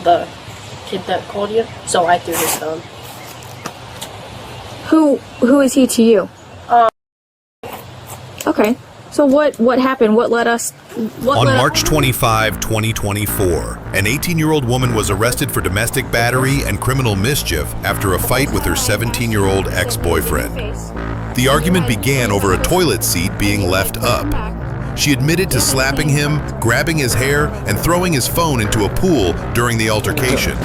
the kid that called you, so I threw his phone. Who is he to you? Okay. So what happened? What led us? On March 25, 2024, an 18-year-old woman was arrested for domestic battery and criminal mischief after a fight with her 17-year-old ex-boyfriend. The argument began over a toilet seat being left up. She admitted to slapping him, grabbing his hair, and throwing his phone into a pool during the altercation.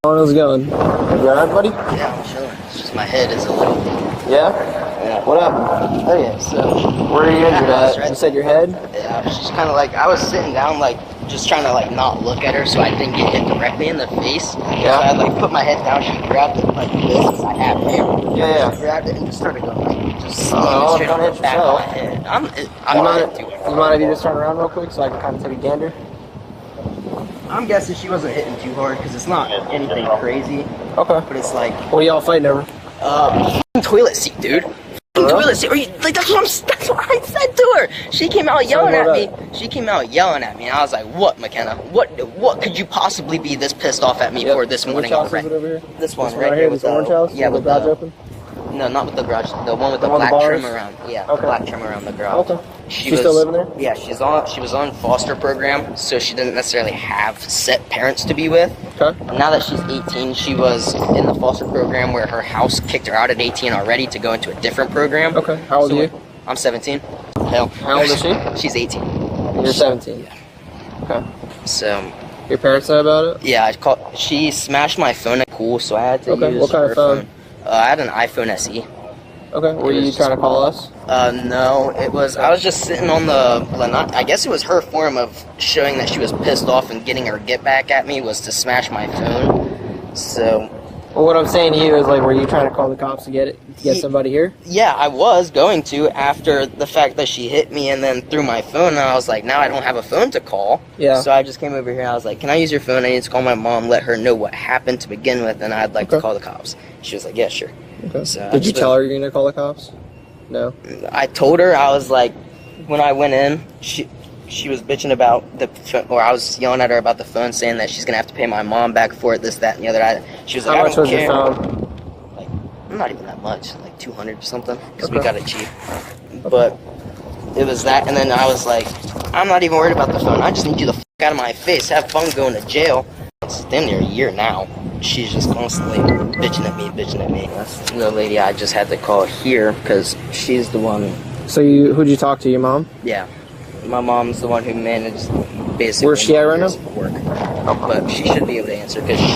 How's it going? You alright, buddy? Yeah, I'm chilling. It's just my head is a little... Yeah? Yeah. What happened? Oh yeah, so... Where are you injured at? Right. You said your head? Yeah, I was just kind of like... I was sitting down, like, just trying to, like, not look at her so I didn't get hit directly in the face. Yeah. So I, like, put my head down, she grabbed it like this, because I have hair. Yeah. She grabbed it and just started going, like, just don't straight on hit the back of yourself. my head. I'm You not too mind, if you just turn around real quick so I can kind of take a gander? I'm guessing she wasn't hitting too hard, because it's not anything crazy. Okay. But it's like... What are y'all fighting over? Toilet seat, dude. Toilet seat. Or you, like that's what I said to her. She came out yelling at me. She came out yelling at me, and I was like, "What, McKenna? What could you possibly be this pissed off at me for this morning?" Which house is it over here? This one right here, this orange house? Yeah, with the garage open? No, not with the garage. The one with the one with black the trim bars? around. Yeah, Okay. the black trim around the garage. Okay. She's still living there? Yeah, she was on foster program, so she didn't necessarily have set parents to be with. Okay. And now that she's 18, she was in the foster program where her house kicked her out at 18 already to go into a different program. Okay. How old are you? I'm 17. Hell. How old is she? She's 18. You're 17. Yeah. Okay. So, Your parents know about it? yeah, she smashed my phone at school, so I had to Okay, use what kind of her phone? I had an iPhone SE. Okay. Were you trying to call us? No, it was, I was just sitting on I guess it was her form of showing that she was pissed off and getting her get back at me was to smash my phone. So. Well, what I'm saying to you is, like, were you trying to call the cops to get somebody here? Yeah, I was going to after the fact that she hit me and then threw my phone, and I was like, now I don't have a phone to call. Yeah. So I just came over here and I was like, can I use your phone? I need to call my mom, let her know what happened to begin with, and I'd like to call the cops. She was like, yeah, sure. Okay. So Did you tell her you're going to call the cops? No. I told her, I was like, when I went in, she was bitching about or I was yelling at her about the phone, saying that she's gonna have to pay my mom back for it, this, that, and the other. She was like, How I much don't was care. your phone? Like, not even that much, like 200 or something, because we Okay. got it cheap. But it was that, and then I was like, I'm not even worried about the phone. I just need you the fuck out of my face. Have fun going to jail. It's been there a year now. She's just constantly bitching at me. That's the lady I just had to call here, because she's the one. So who'd you talk to, your mom? Yeah. My mom's the one who managed basically. Where's she at right now? Work. But she should be able to answer because she's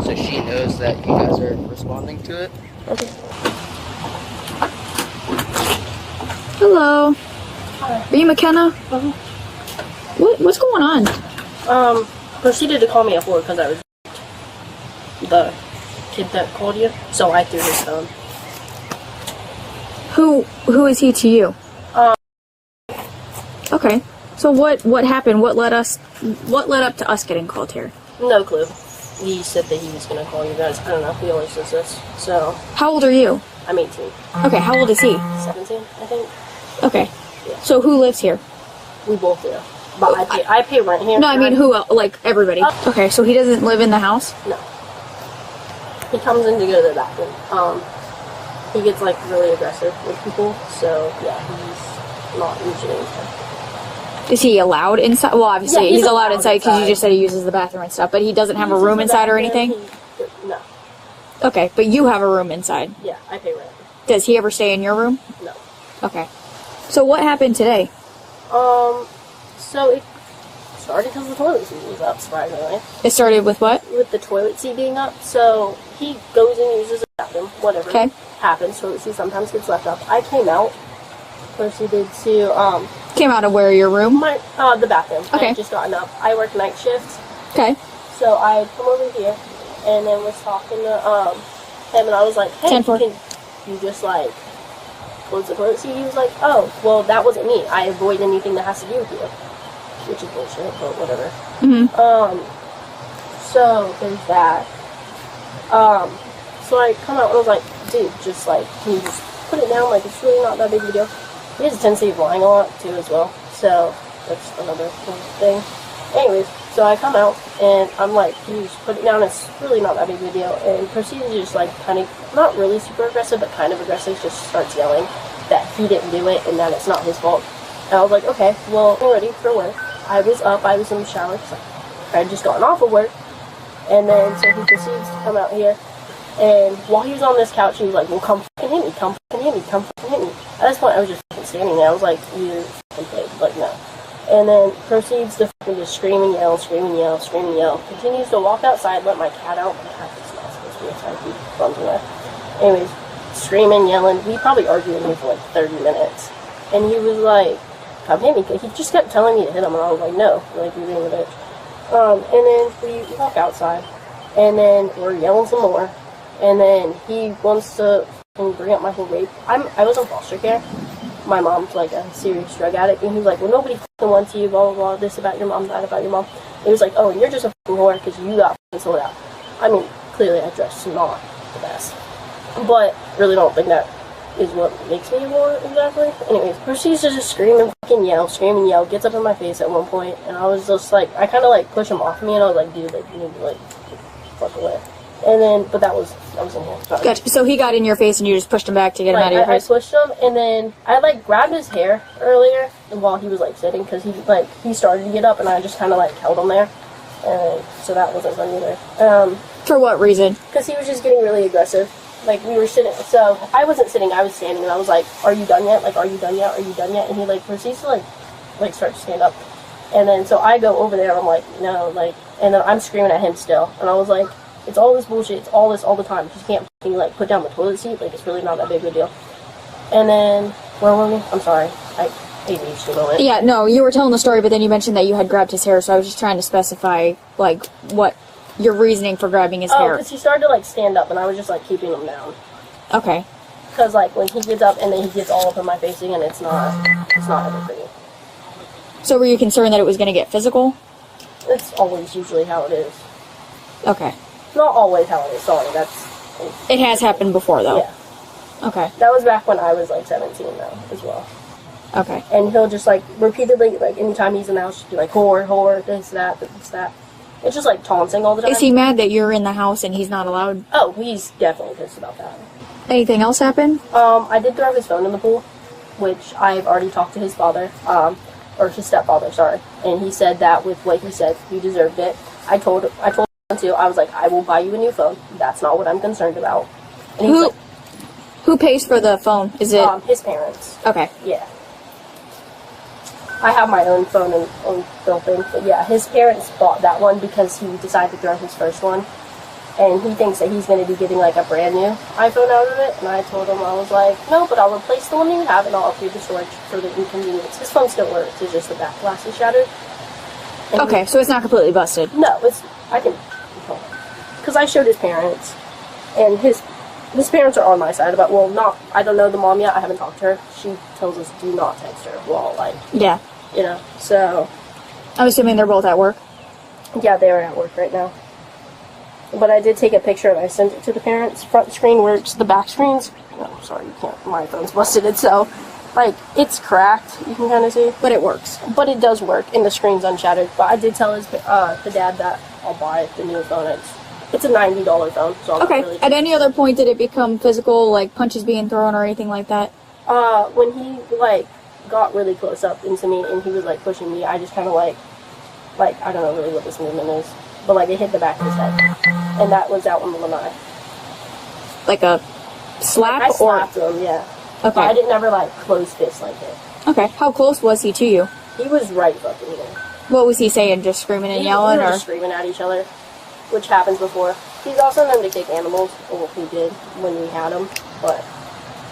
so she knows that you guys are responding to it. Okay. Hello. Hi. Are you McKenna? What's going on? Proceeded to call me a whore because I was the kid that called you, so I threw his phone. Who is he to you? Okay. So what happened? What led up to us getting called here? No clue. He said that he was gonna call you guys. I don't know. He always says this. So How old are you? I'm 18, Okay, how old is he? 17, I think. Okay. Yeah. So who lives here? We both do, but I pay rent here. No, I mean who else? Like everybody. Okay, so he doesn't live in the house? No. He comes in to go to the bathroom. He gets like really aggressive with people, so yeah, he's not usually inside. Is he allowed inside? Well, obviously Yeah, he's allowed inside because you just said he uses the bathroom and stuff, but he doesn't have a room inside or anything? No. Okay, but you have a room inside. Yeah, I pay rent. Does he ever stay in your room? No. Okay. So what happened today? So it started because the toilet seat was up, surprisingly. It started with what? With the toilet seat being up, so he goes and uses the bathroom, whatever. Okay. Happens, toilet seat sometimes gets left up. I came out, proceeded to, Came out of where, your room? the bathroom. I Okay. had just gotten up. I work night shifts, Okay. so I come over here, and then was talking to, him, and I was like, hey, 10-4. can you just, like, close the toilet seat? He was like, oh, well, that wasn't me. I avoid anything that has to do with you. Which is bullshit, but whatever. So there's that. So I come out and I was like, dude, just like, can you just put it down? Like, it's really not that big of a deal. He has a tendency of lying a lot too, as well. So that's another thing. Anyways, so I come out, and I'm like, can you just put it down? It's really not that big of a deal. And proceeds to just, like, kind of, not really super aggressive, but kind of aggressive, just starts yelling that he didn't do it and that it's not his fault. And I was like, okay, well, I'm ready for work. I was up, I was in the shower, because I had just gotten off of work. And then, so he proceeds to come out here, and while he was on this couch, he was like, well, come fucking hit me, come fucking hit me, come fucking hit me. At this point, I was just fucking standing there. I was like, you fucking played, like, no. And then proceeds to fucking just scream and yell, scream and yell, scream and yell. Continues to walk outside, let my cat out. My cat is not supposed to be outside, he runs away. Anyways, screaming, yelling. We probably argued with me for like 30 minutes. And he was like, come hit me. He just kept telling me to hit him, and I was like, no, like, you're being a bitch. And then we walk outside, and then we're yelling some more. And then he wants to bring up my whole rape. I was in foster care. My mom's like a serious drug addict, and he was like, well, nobody fucking wants you, blah, blah, blah, this about your mom, that about your mom. And he was like, oh, and you're just a fucking whore because you got fucking sold out. I mean, clearly I dress not the best. But really don't think that is what makes me a whore, exactly. Anyways, proceeds to just scream and fucking yell, scream and yell, gets up in my face at one point, and I was just like, I kind of like push him off of me, and I was like, dude, like, you need to like, fuck away. And then, but that was in here. Sorry. Gotcha. So he got in your face and you just pushed him back to get him out of your face? I pushed him, and then I, like, grabbed his hair earlier while he was, like, sitting, because he started to get up, and I just kind of, like, held him there. And so that wasn't fun either. For what reason? Because he was just getting really aggressive. Like, we were sitting, so I wasn't sitting, I was standing, and I was like, are you done yet? Like, are you done yet? Are you done yet? And he, like, proceeds to, like start to stand up. And then, so I go over there, and I'm like, no, like, and then I'm screaming at him still. And I was like, it's all this bullshit, it's all this all the time. You can't fucking, like, put down the toilet seat. Like, it's really not that big of a deal. And then, where were we? I'm sorry. I ADHD moment. Yeah, no, you were telling the story, but then you mentioned that you had grabbed his hair, so I was just trying to specify, like, what your reasoning for grabbing his hair. Oh, because he started to, like, stand up, and I was just, like, keeping him down. Okay. Because, like, when he gets up, and then he gets all up in my face again, it's not ever pretty. So were you concerned that it was going to get physical? It's always usually how it is. Okay. Not always how it is, sorry, It has happened before, though? Yeah. Okay. That was back when I was, like, 17, though, as well. Okay. And he'll just, like, repeatedly, like, anytime he's in the house, just be like, whore, this, that. It's just, like, taunting all the time. Is he mad that you're in the house and he's not allowed? Oh, he's definitely pissed about that. Anything else happen? I did throw his phone in the pool, which I've already talked to his father, or his stepfather, sorry. And he said that with what he said, he deserved it. I told him too, I was like, I will buy you a new phone. That's not what I'm concerned about. And he's Who pays for the phone? Is it? His parents. Okay. Yeah. I have my own phone and built in, but yeah, his parents bought that one because he decided to throw his first one. And he thinks that he's going to be getting, like, a brand new iPhone out of it. And I told him, I was like, no, but I'll replace the one you have and I'll upgrade the storage for the inconvenience. His phone still works, it's just the back glass is shattered. And Okay, so it's not completely busted. No, I can, because I showed his parents, and his parents are on my side about, well, I don't know the mom yet, I haven't talked to her. She tells us do not text her while, like, Yeah. you know, so. I'm assuming they're both at work? Yeah, they are at work right now. But I did take a picture and I sent it to the parents. Front screen works, the back screens, no, sorry, you can't, my phone's busted, so, like, it's cracked, you can kind of see. But it works. But it does work, and the screen's unshattered. But I did tell the dad that I'll buy the new phone. It's a $90 phone, so I'm Okay. not really... At any other point did it become physical, like punches being thrown or anything like that? When he, like, got really close up into me and he was, like, pushing me, I just kind of, like, I don't know really what this movement is, but, like, it hit the back of his head. And that was out on the lanai. Like a slap? Like, I slapped him, yeah. Okay. But I didn't ever, like, close fist like it. Okay. How close was he to you? He was right fucking here. What was he saying? Just screaming and yelling? We were or just screaming at each other, which happens before. He's also known to kick animals, or he did when we had him, but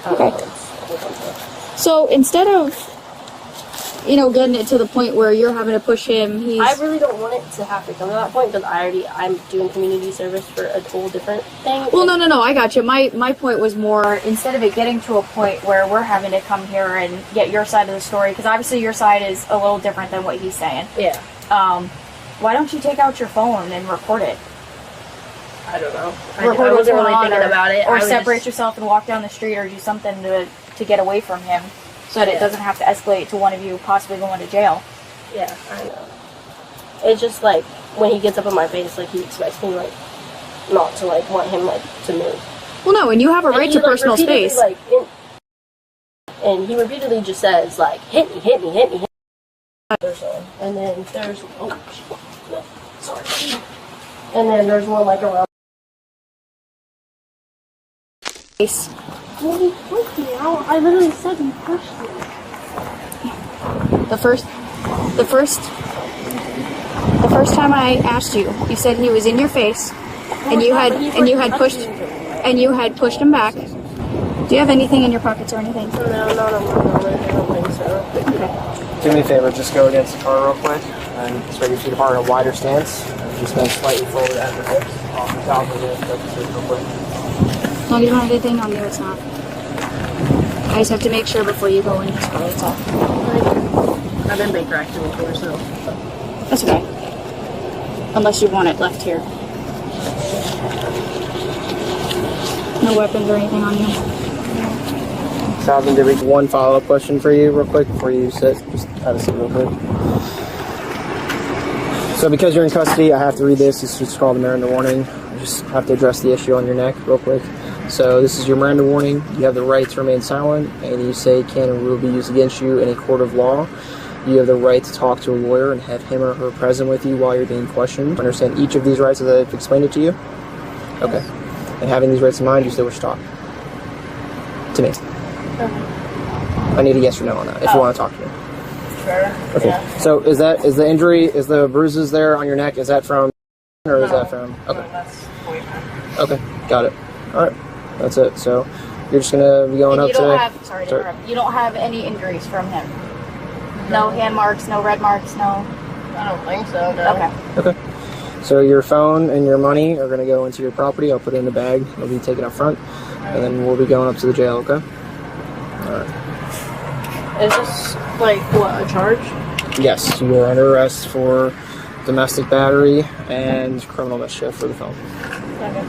I don't Okay. know, it's a whole bunch of... So instead of, getting it to the point where you're having to push him, I really don't want it to have to come to that point, because I'm doing community service for a whole different thing. Well, no, I got you. My point was more, instead of it getting to a point where we're having to come here and get your side of the story, because obviously your side is a little different than what he's saying. Yeah. Why don't you take out your phone and record it? I don't know. Record I what's wasn't going really on, thinking about it. Or I was separate just... yourself and walk down the street, or do something to get away from him, so that it Yeah. doesn't have to escalate to one of you possibly going to jail. Yeah, I know. It's just like when he gets up in my face, like he expects me like not to like want him like to move. Well, no, and you have a right to like, personal space. Like, and he repeatedly just says like, hit me, hit me, hit me, hit me. And then there's sorry. And then there's one like around. Well, he pushed me. I literally said he pushed me. The first time I asked you, you said he was in your face, and you had pushed him back. Do you have anything in your pockets or anything? No, I don't think so. Okay. Do me a favor, just go against the car real quick, and spread your feet apart in a wider stance. Just bend slightly forward at the hips, off the top of it, real quick. As long as you don't have anything on you, it's not. I just have to make sure before you go in this car, that's all. I've been Baker acting before, so. That's okay. Unless you want it left here. No weapons or anything on you. Salvin, did we one follow-up question for you real quick before you sit? Just have a seat real quick. So because you're in custody, I have to read this. It's just called a Miranda warning. I just have to address the issue on your neck real quick. So this is your Miranda warning. You have the right to remain silent. And you say can and will be used against you in a court of law. You have the right to talk to a lawyer and have him or her present with you while you're being questioned. Understand each of these rights as I've explained it to you? Okay. And having these rights in mind, you still wish to talk to me. I need a yes or no on that if you want to talk to me. Sure. Okay. Yeah. So is the injury, is the bruises there on your neck, is that from, or is that from? Okay. Okay. Got it. All right. That's it. So you're just gonna be going up today. Sorry to interrupt. You don't have any injuries from him. No hand marks, no red marks, no. I don't think so. No. Okay. So your phone and your money are gonna go into your property. I'll put it in the bag. It'll be taken up front, and then we'll be going up to the jail. Okay. All right. Is this like what, a charge? Yes, you are under arrest for domestic battery and criminal mischief for the phone. Okay.